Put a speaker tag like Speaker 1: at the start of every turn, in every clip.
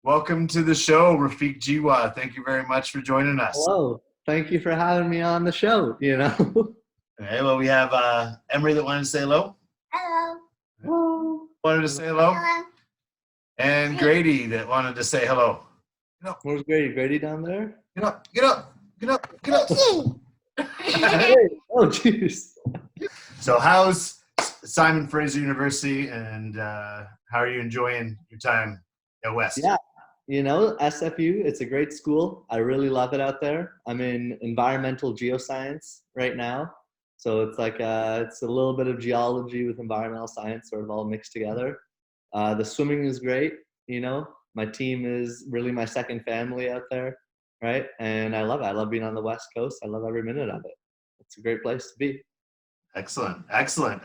Speaker 1: Welcome to the show, Rafik Jiwa. Thank you very much for joining us.
Speaker 2: Hello. Thank you for having me on the show,
Speaker 1: Okay, well, we have Emery that wanted to say hello.
Speaker 3: Hello.
Speaker 2: Hello.
Speaker 1: Wanted to say hello.
Speaker 3: Hello.
Speaker 1: And Grady that wanted to say hello.
Speaker 2: Where's Grady? Grady down there?
Speaker 1: Get up, get up, get up, get up.
Speaker 2: Hey. Oh, jeez.
Speaker 1: So how's Simon Fraser University and how are you enjoying your time at West?
Speaker 2: Yeah. SFU, it's a great school. I really love it out there. I'm in environmental geoscience right now. So it's like it's a little bit of geology with environmental science sort of all mixed together. The swimming is great. My team is really my second family out there, right? And I love it. I love being on the West Coast. I love every minute of it. It's a great place to be.
Speaker 1: Excellent, excellent.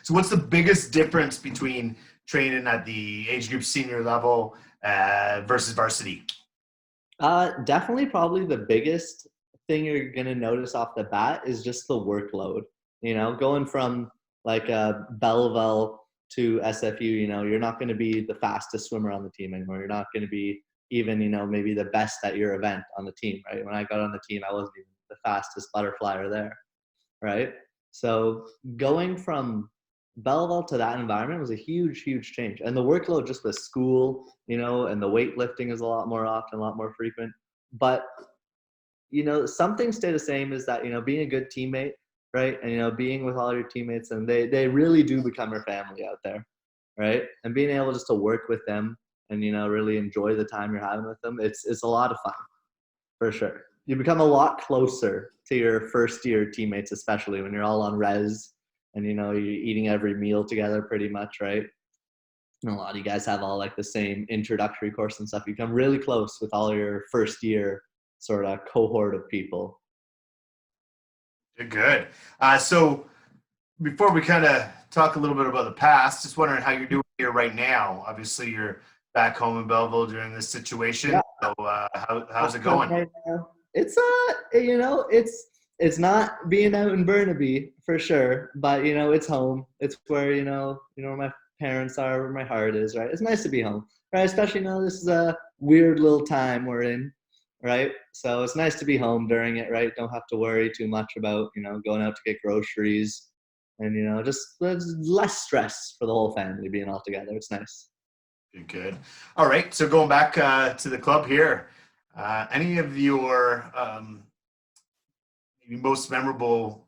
Speaker 1: So what's the biggest difference between training at the age group senior level versus varsity?
Speaker 2: Definitely probably the biggest thing you're going to notice off the bat is just the workload. Going from like Belleville to SFU, you're not going to be the fastest swimmer on the team anymore. You're not going to be even, maybe the best at your event on the team, right? When I got on the team, I wasn't even the fastest butterflyer there, right? So going from Belleville to that environment was a huge, huge change. And the workload just with school, and the weightlifting is a lot more often, a lot more frequent. But, something stay the same is that, being a good teammate, right? And, being with all your teammates, and they really do become your family out there, right? And being able just to work with them and, really enjoy the time you're having with them, it's a lot of fun, for sure. You become a lot closer to your first year teammates, especially when you're all on res and, you're eating every meal together pretty much, right? And a lot of you guys have all like the same introductory course and stuff. You become really close with all your first year sort of cohort of people.
Speaker 1: Good. So before we kind of talk a little bit about the past, just wondering how you're doing here right now. Obviously, you're back home in Belleville during this situation.
Speaker 2: Yeah.
Speaker 1: So how's it going?
Speaker 2: Right now, it's it's not being out in Burnaby for sure, but it's home. It's where where my parents are, where my heart is, right? It's nice to be home, right? Especially this is a weird little time we're in, right? So it's nice to be home during it, right? Don't have to worry too much about going out to get groceries, and just there's less stress for the whole family being all together. It's nice.
Speaker 1: Good. All right. So going back to the club here, any of your most memorable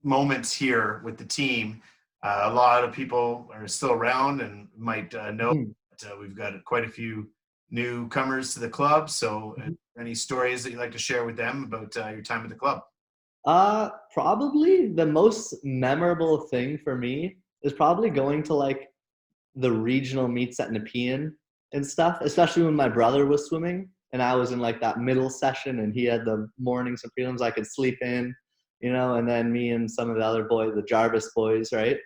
Speaker 1: moments here with the team? A lot of people are still around and might know that we've got quite a few newcomers to the club. So any stories that you'd like to share with them about your time at the club?
Speaker 2: Probably the most memorable thing for me is probably going to like the regional meets at Nepean and stuff, especially when my brother was swimming and I was in like that middle session and he had the mornings and prelims I could sleep in, and then me and some of the other boys, the Jarvis boys, right?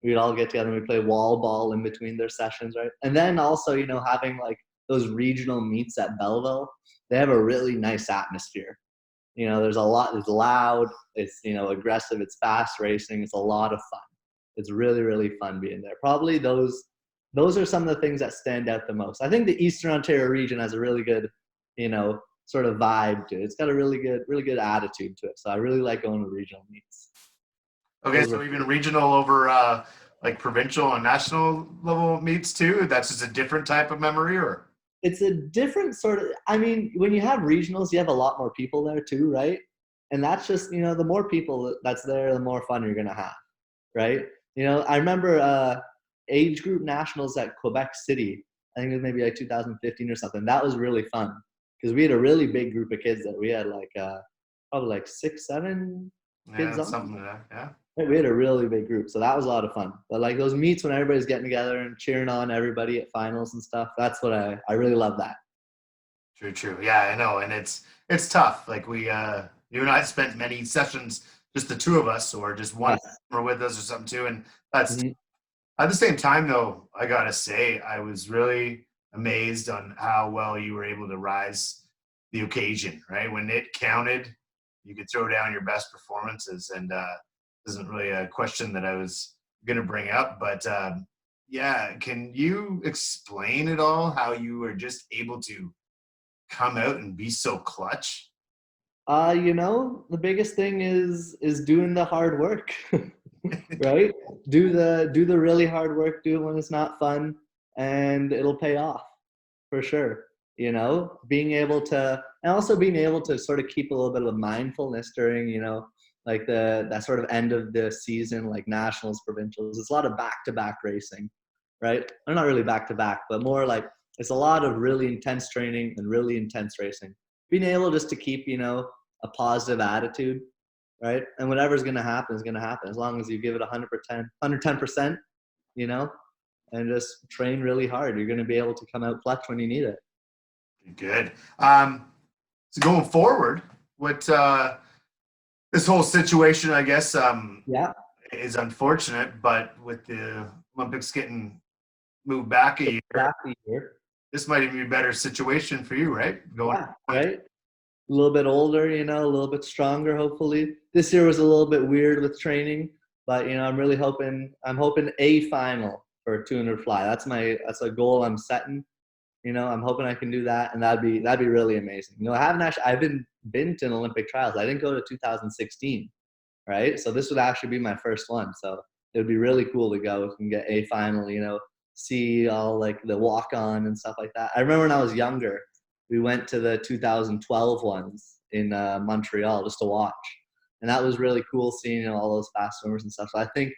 Speaker 2: We'd all get together and we'd play wall ball in between their sessions, right? And then also, having like those regional meets at Belleville, they have a really nice atmosphere. There's a lot, it's loud, it's, aggressive, it's fast racing, it's a lot of fun. It's really, really fun being there. Probably those are some of the things that stand out the most. I think the Eastern Ontario region has a really good, sort of vibe to it. It's got a really good attitude to it. So I really like going to regional meets.
Speaker 1: Okay, so even regional over like provincial and national level meets too? That's just a different type of memory, or?
Speaker 2: It's a different sort of, when you have regionals, you have a lot more people there too, right? And that's just, the more people that's there, the more fun you're going to have, right? I remember age group nationals at Quebec City. I think it was maybe like 2015 or something. That was really fun because we had a really big group of kids there. We had like probably like 6, 7 kids on.
Speaker 1: Something like that, yeah.
Speaker 2: We had a really big group, so that was a lot of fun. But like those meets when everybody's getting together and cheering on everybody at finals and stuff, that's what I really love that.
Speaker 1: True. Yeah, I know, and it's tough. Like we, you and I spent many sessions, just the two of us, or just one or with us or something too, and that's at the same time though. I gotta say, I was really amazed on how well you were able to rise the occasion. Right when it counted, you could throw down your best performances, and isn't really a question that I was going to bring up, but Yeah, can you explain at all how you were just able to come out and be so clutch?
Speaker 2: The biggest thing is doing the hard work, right? Do the really hard work, do it when it's not fun, and it'll pay off for sure. Being able to, and also being able to sort of keep a little bit of mindfulness during, like that sort of end of the season, like nationals, provincials. It's a lot of back-to-back racing, right? Or not really back-to-back, but more like it's a lot of really intense training and really intense racing. Being able just to keep, a positive attitude, right? And whatever's going to happen is going to happen as long as you give it 100%, 110%, you know, and just train really hard. You're going to be able to come out clutch when you need it.
Speaker 1: Good. So going forward, what this whole situation, I guess,
Speaker 2: Yeah.
Speaker 1: is unfortunate, but with the Olympics getting moved back a year, this might even be a better situation for you, right?
Speaker 2: Yeah, right. A little bit older, a little bit stronger, hopefully. This year was a little bit weird with training, but I'm hoping a final for 200 fly. That's a goal I'm setting. I'm hoping I can do that, and that'd be really amazing. I haven't been to an Olympic trials. I didn't go to 2016, right? So this would actually be my first one. So it would be really cool to go and get a final, see all like the walk on and stuff like that. I remember when I was younger, we went to the 2012 ones in Montreal just to watch. And that was really cool seeing all those fast swimmers and stuff. So I think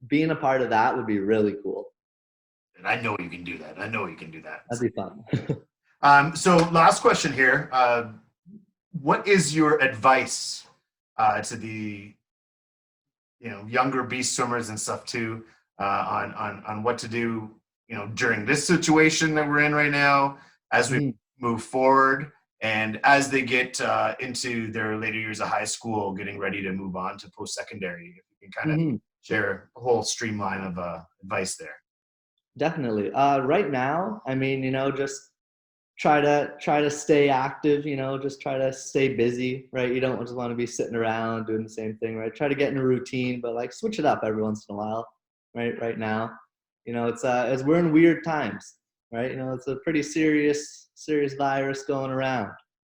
Speaker 2: being a part of that would be really cool.
Speaker 1: And I know you can do that. I know you can do that.
Speaker 2: That'd be fun.
Speaker 1: So last question here. What is your advice to the younger beast swimmers and stuff too, on what to do, during this situation that we're in right now, as we move forward, and as they get into their later years of high school, getting ready to move on to post-secondary? If you can kind of share a whole streamline of advice there.
Speaker 2: Definitely. Right now, I mean, just try to stay active, just try to stay busy, right? You don't just want to be sitting around doing the same thing, right? Try to get in a routine, but like switch it up every once in a while, right now. It's as we're in weird times, right? It's a pretty serious virus going around.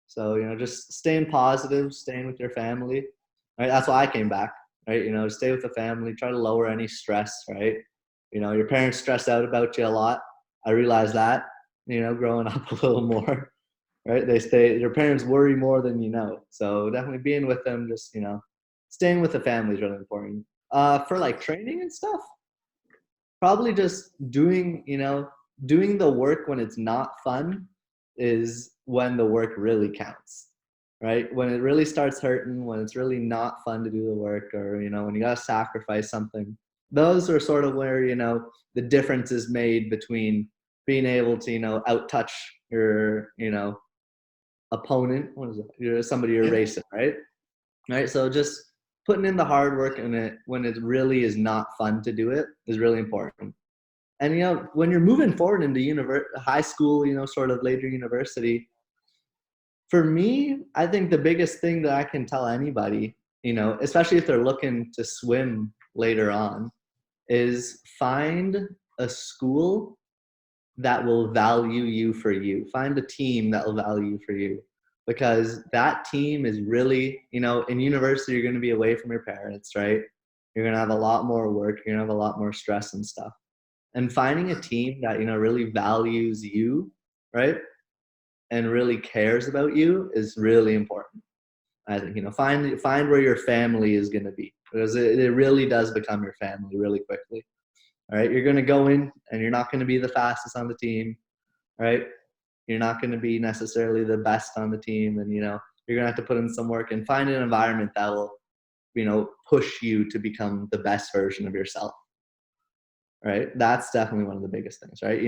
Speaker 2: So, just staying positive, staying with your family, right? That's why I came back, right? Stay with the family, try to lower any stress, right? Your parents stress out about you a lot. I realized that, growing up a little more, right? Your parents worry more than you know. So definitely being with them, just, staying with the family is really important. For like training and stuff, probably just doing the work when it's not fun is when the work really counts, right? When it really starts hurting, when it's really not fun to do the work, or, when you got to sacrifice something, those are sort of where, the difference is made between being able to, out-touch your, opponent. What is it? You're somebody you're racing, right? Right. So just putting in the hard work in it when it really is not fun to do it is really important. And, when you're moving forward into high school, sort of later university, for me, I think the biggest thing that I can tell anybody, especially if they're looking to swim later on, is find a school that will value you for you. Find a team that will value you for you, because that team is really, in university, you're going to be away from your parents, right? You're going to have a lot more work. You're going to have a lot more stress and stuff. And finding a team that, really values you, right? And really cares about you is really important. I think, find where your family is going to be, because it really does become your family really quickly. All right. You're going to go in and you're not going to be the fastest on the team, right? You're not going to be necessarily the best on the team. And, you're going to have to put in some work and find an environment that will, push you to become the best version of yourself. Right. That's definitely one of the biggest things, right?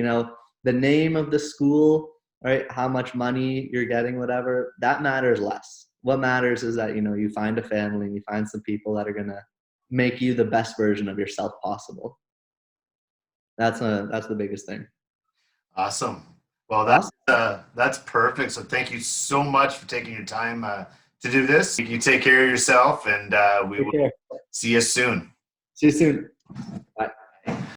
Speaker 2: The name of the school, right? How much money you're getting, whatever, that matters less. What matters is that, you find a family and you find some people that are going to make you the best version of yourself possible. That's the biggest thing.
Speaker 1: Awesome. Well, that's perfect. So thank you so much for taking your time to do this. You take care of yourself, and we will see you soon.
Speaker 2: See you soon.